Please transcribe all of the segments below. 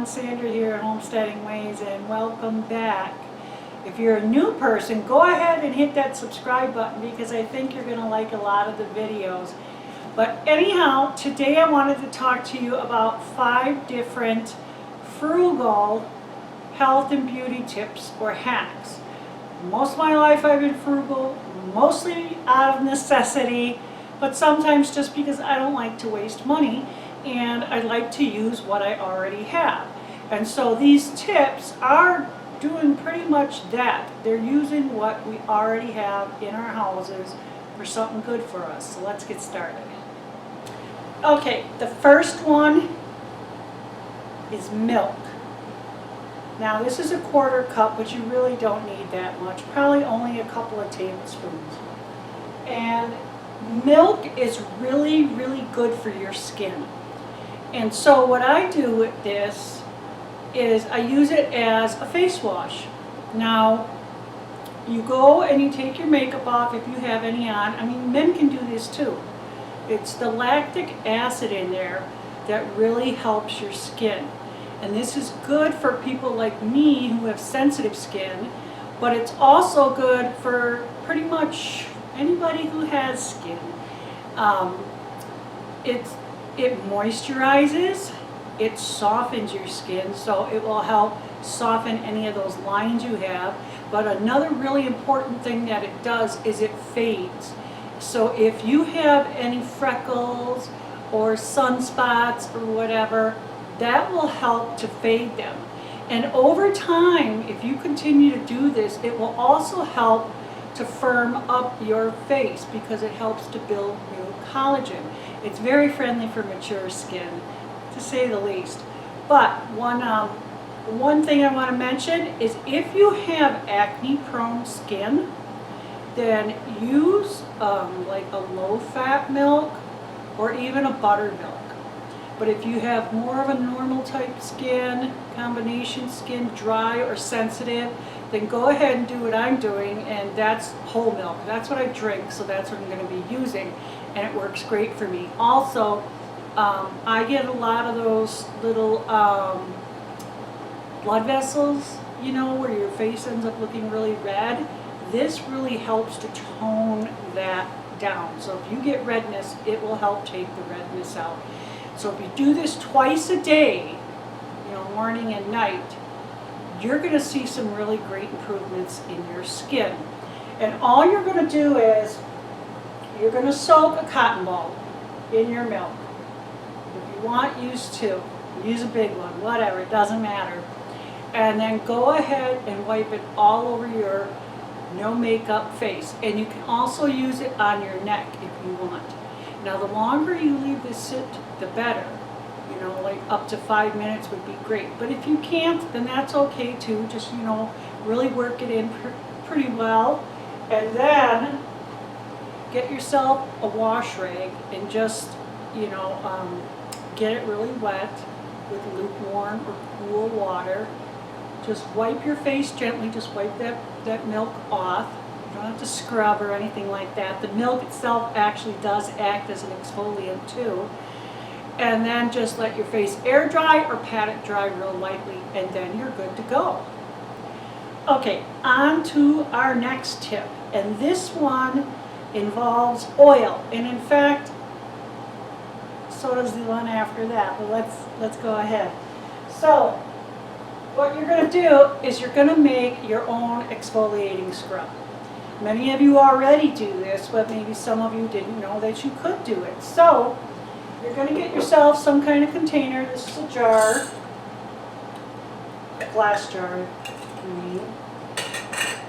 Sandra here at Homesteading Ways, and welcome back. If you're a new person, go ahead and hit that subscribe button because I think you're going to like a lot of the videos. But anyhow, today I wanted to talk to you about 5 different frugal health and beauty tips or hacks. Most of my life I've been frugal, mostly out of necessity, but sometimes just because I don't like to waste money and I like to use what I already have. And so these tips are doing pretty much that. They're using what we already have in our houses for something good for us. So let's get started. Okay, the first one is milk. Now this is a 1/4 cup, but you really don't need that much, probably only a couple of tablespoons. And milk is really, really good for your skin. And so what I do with this is I use it as a face wash. Now, you go and you take your makeup off if you have any on. I mean, men can do this too. It's the lactic acid in there that really helps your skin. And this is good for people like me who have sensitive skin, but it's also good for pretty much anybody who has skin. It moisturizes, it softens your skin, so it will help soften any of those lines you have. But another really important thing that it does is it fades. So if you have any freckles or sunspots or whatever, that will help to fade them. And over time, if you continue to do this, it will also help to firm up your face because it helps to build new collagen. It's very friendly for mature skin, to say the least. But one thing I want to mention is if you have acne-prone skin, then use like a low-fat milk or even a buttermilk. But if you have more of a normal type skin, combination skin, dry or sensitive, then go ahead and do what I'm doing, and that's whole milk. That's what I drink, so that's what I'm going to be using, and it works great for me. Also, I get a lot of those little blood vessels, you know, where your face ends up looking really red. This really helps to tone that down. So if you get redness, it will help take the redness out. So if you do this twice a day, you know, morning and night, you're going to see some really great improvements in your skin. And all you're going to do is you're going to soak a cotton ball in your milk. If you want, use 2. Use a big one, whatever, it doesn't matter. And then go ahead and wipe it all over your no makeup face. And you can also use it on your neck if you want. Now the longer you leave this sit, the better. You know, like up to 5 minutes would be great. But if you can't, then that's okay too. Just, you know, really work it in pretty well. And then get yourself a wash rag and just, you know, get it really wet with lukewarm or cool water. Just wipe your face gently. Just wipe that milk off. You don't have to scrub or anything like that. The milk itself actually does act as an exfoliant too. And then just let your face air dry or pat it dry real lightly, and then you're good to go. Okay, on to our next tip. And this one involves oil. And in fact, so does the one after that. But let's go ahead. So what you're going to do is you're going to make your own exfoliating scrub. Many of you already do this, but maybe some of you didn't know that you could do it. So you're going to get yourself some kind of container. This is a jar, a glass jar,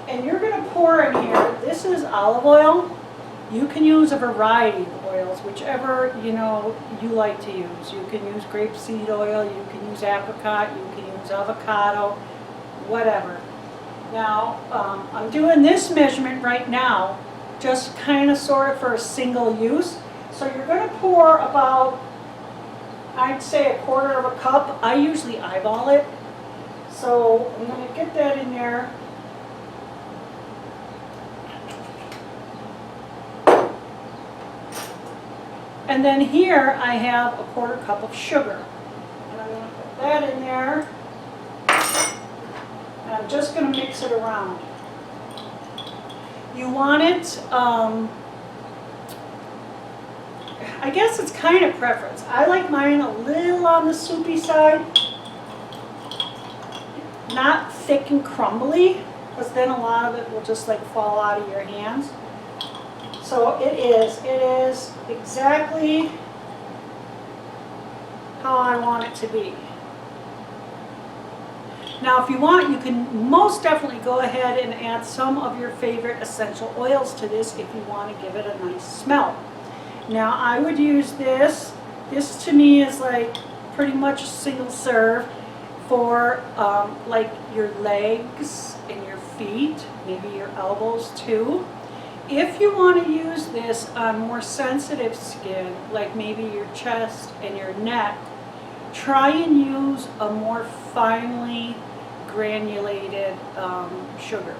and you're going to pour in here. This is olive oil. You can use a variety of oils, whichever you like to use. You can use grapeseed oil, you can use apricot, you can use avocado, whatever. Now, I'm doing this measurement right now, just kind of sort of for a single use. So you're going to pour about, I'd say, 1/4 of a cup. I usually eyeball it. So I'm going to get that in there. And then here I have a 1/4 cup of sugar. And I'm going to put that in there. And I'm just going to mix it around. You want it, I guess it's kind of preference. I like mine a little on the soupy side, not thick and crumbly, because then a lot of it will just like fall out of your hands. So it is exactly how I want it to be. Now if you want, you can most definitely go ahead and add some of your favorite essential oils to this if you want to give it a nice smell. Now I would use this. This to me is like pretty much single serve for like your legs and your feet, maybe your elbows too. If you want to use this on more sensitive skin, like maybe your chest and your neck, try and use a more finely granulated sugar.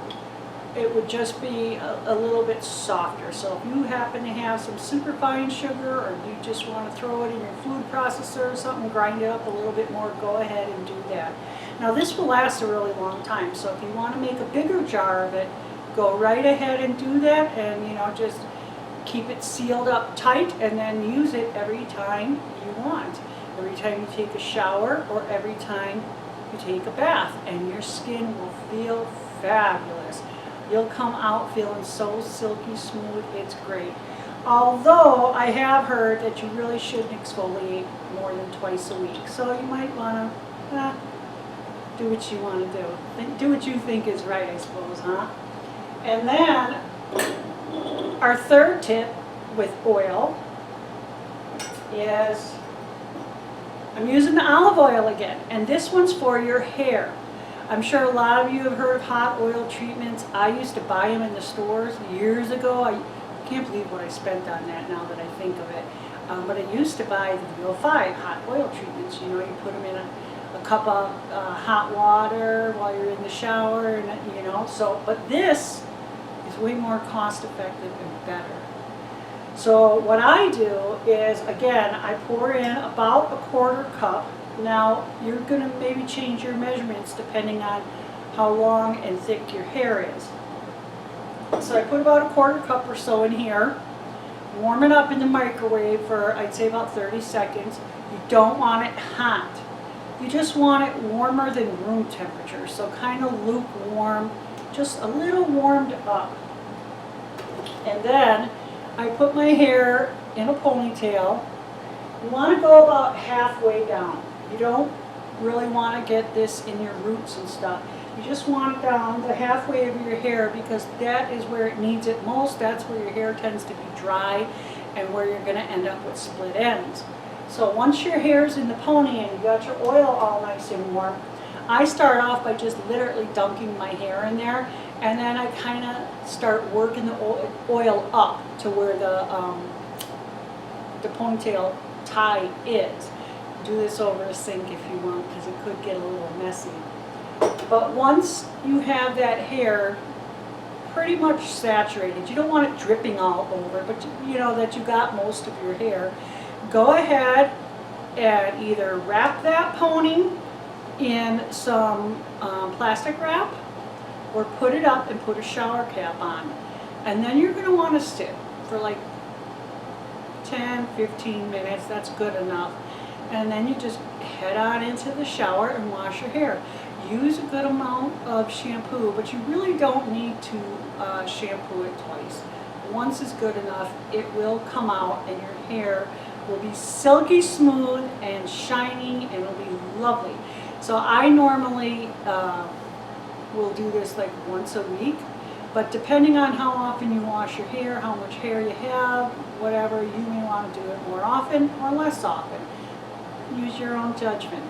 It would just be a little bit softer. So if you happen to have some super fine sugar, or you just want to throw it in your food processor or something, grind it up a little bit more, go ahead and do that. Now this will last a really long time, so if you want to make a bigger jar of it, go right ahead and do that, and you know, just keep it sealed up tight and then use it every time you want. Every time you take a shower or every time you take a bath, and your skin will feel fabulous. You'll come out feeling so silky smooth, it's great. Although I have heard that you really shouldn't exfoliate more than twice a week. So you might want to do what you want to do. Do what you think is right, I suppose, huh? And then our third tip with oil is, I'm using the olive oil again, and this one's for your hair. I'm sure a lot of you have heard of hot oil treatments. I used to buy them in the stores years ago. I can't believe what I spent on that now that I think of it. But I used to buy the Vail 5 hot oil treatments. You know, you put them in a cup of hot water while you're in the shower, and you know. So, but this is way more cost effective and better. So what I do is, again, I pour in about a 1/4 cup. Now you're going to maybe change your measurements depending on how long and thick your hair is. So I put about a 1/4 cup or so in here. Warm it up in the microwave for, I'd say, about 30 seconds. You don't want it hot. You just want it warmer than room temperature, so kind of lukewarm, just a little warmed up. And then I put my hair in a ponytail. You want to go about halfway down. You don't really want to get this in your roots and stuff. You just want it down the halfway of your hair, because that is where it needs it most. That's where your hair tends to be dry and where you're going to end up with split ends. So once your hair's in the pony and you got your oil all nice and warm, I start off by just literally dunking my hair in there, and then I kind of start working the oil up to where the ponytail tie is. Do this over a sink if you want, because it could get a little messy. But once you have that hair pretty much saturated, you don't want it dripping all over, but you know that you got most of your hair, go ahead and either wrap that pony in some plastic wrap, or put it up and put a shower cap on. And then you're going to want to sit for like 10-15 minutes. That's good enough. And then you just head on into the shower and wash your hair. Use a good amount of shampoo, but you really don't need to shampoo it twice. Once is good enough. It will come out and your hair will be silky smooth and shiny, and it'll be lovely. So I normally will do this like once a week, but depending on how often you wash your hair, how much hair you have, whatever, you may want to do it more often or less often. Use your own judgment.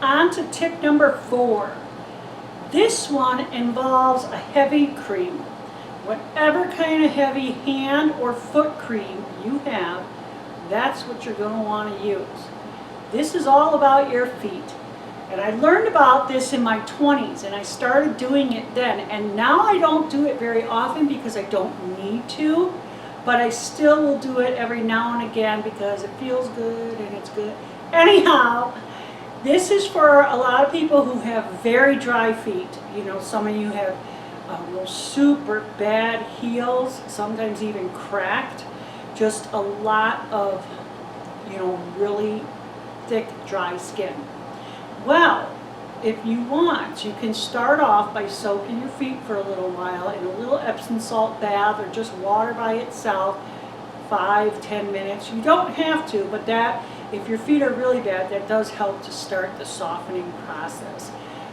On to tip number 4. This one involves a heavy cream. Whatever kind of heavy hand or foot cream you have, that's what you're going to want to use. This is all about your feet. And I learned about this in my 20s, and I started doing it then. And now I don't do it very often because I don't need to, but I still will do it every now and again because it feels good and it's good. Anyhow, This is for a lot of people who have very dry feet. You know, some of you have those super bad heels, sometimes even cracked. Just a lot of, you know, really thick, dry skin. Well, if you want, you can start off by soaking your feet for a little while in a little Epsom salt bath or just water by itself, 5-10 minutes. You don't have to, but that, if your feet are really bad, that does help to start the softening process.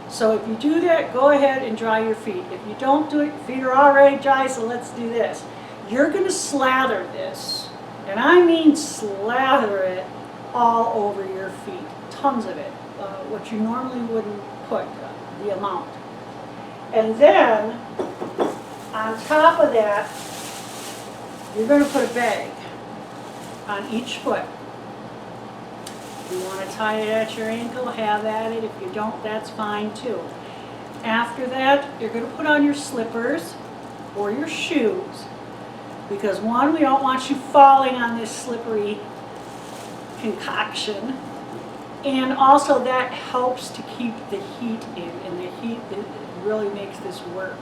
So if you do that, go ahead and dry your feet. If you don't do it, your feet are already dry, so let's do this. You're going to slather this, and I mean slather it all over your feet, tons of it, what you normally wouldn't put, the amount. And then, on top of that, you're going to put a bag on each foot. If you want to tie it at your ankle, have at it. If you don't, that's fine too. After that, you're going to put on your slippers or your shoes, because one, we don't want you falling on this slippery concoction, and also that helps to keep the heat in, and the heat, it really makes this work.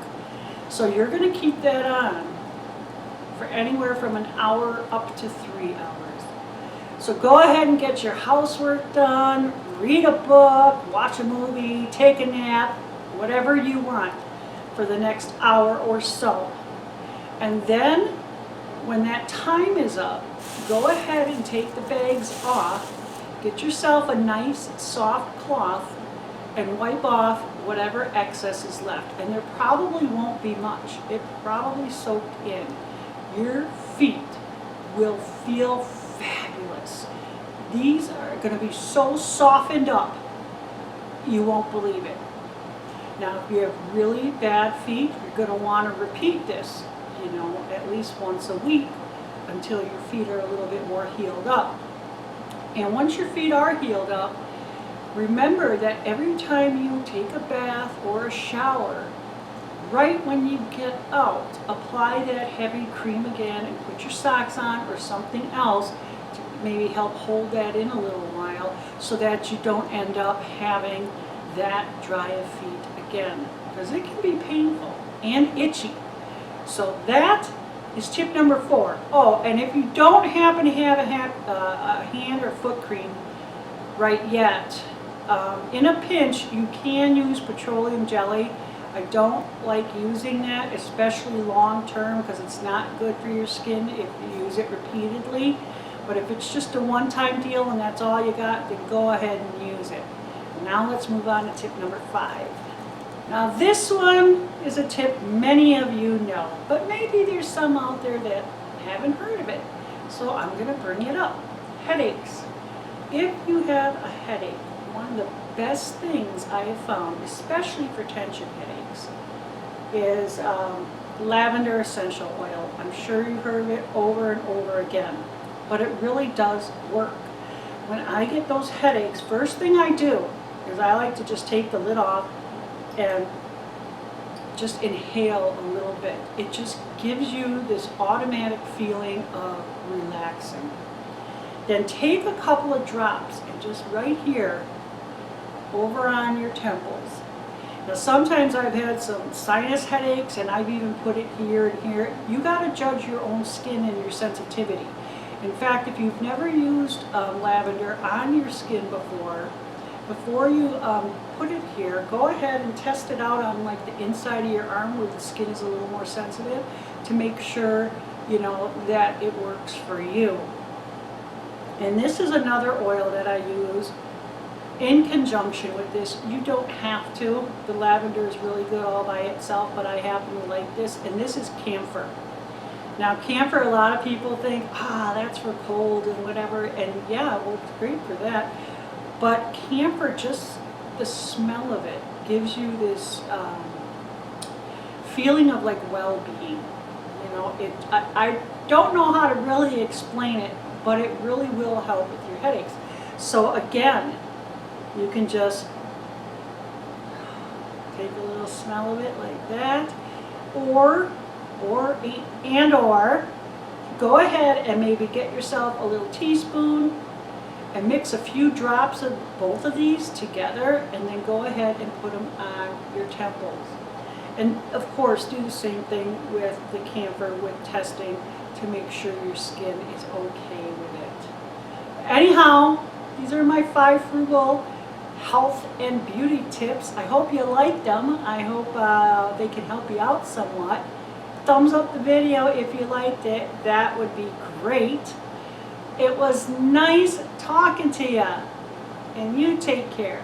So you're going to keep that on for anywhere from an hour up to 3 hours. So go ahead and get your housework done, read a book, watch a movie, take a nap, whatever you want for the next hour or so. And then when that time is up, go ahead and take the bags off, get yourself a nice soft cloth and wipe off whatever excess is left. And there probably won't be much. It probably soaked in. Your feet will feel fabulous. These are going to be so softened up, you won't believe it. Now, if you have really bad feet, you're going to want to repeat this, you know, at least once a week until your feet are a little bit more healed up. And once your feet are healed up, remember that every time you take a bath or a shower, right when you get out, apply that heavy cream again and put your socks on or something else to maybe help hold that in a little while, so that you don't end up having that dry of feet again, because it can be painful and itchy. So that is tip number 4. Oh, and if you don't happen to have a hand or foot cream right yet, in a pinch you can use petroleum jelly. I don't like using that, especially long term, because it's not good for your skin if you use it repeatedly. But if it's just a one-time deal and that's all you got, then go ahead and use it. Now let's move on to tip number 5. Now this one is a tip many of you know, but maybe there's some out there that haven't heard of it. So I'm going to bring it up. Headaches. If you have a headache, one of the best things I have found, especially for tension headaches, is lavender essential oil. I'm sure you've heard of it over and over again, but it really does work. When I get those headaches, first thing I do is I like to just take the lid off and just inhale a little bit. It just gives you this automatic feeling of relaxing. Then take a couple of drops and just right here over on your temples. Now sometimes I've had some sinus headaches and I've even put it here and here. You got to judge your own skin and your sensitivity. In fact, if you've never used lavender on your skin before you put it here, go ahead and test it out on like the inside of your arm where the skin is a little more sensitive, to make sure, you know, that it works for you. And this is another oil that I use in conjunction with this. You don't have to. The lavender is really good all by itself, but I happen to like this, and this is camphor. Now camphor, a lot of people think, that's for cold and whatever, and yeah, it works great for that. But camphor, just the smell of it gives you this feeling of like well-being. You know, I don't know how to really explain it, but it really will help with your headaches. So again, you can just take a little smell of it like that, or go ahead and maybe get yourself a little teaspoon and mix a few drops of both of these together, and then go ahead and put them on your temples. And of course, do the same thing with the camphor with testing to make sure your skin is okay with it. Anyhow, these are my 5 frugal health and beauty tips. I hope you liked them. I hope they can help you out somewhat. Thumbs up the video if you liked it. That would be great. It was nice talking to you. And you take care.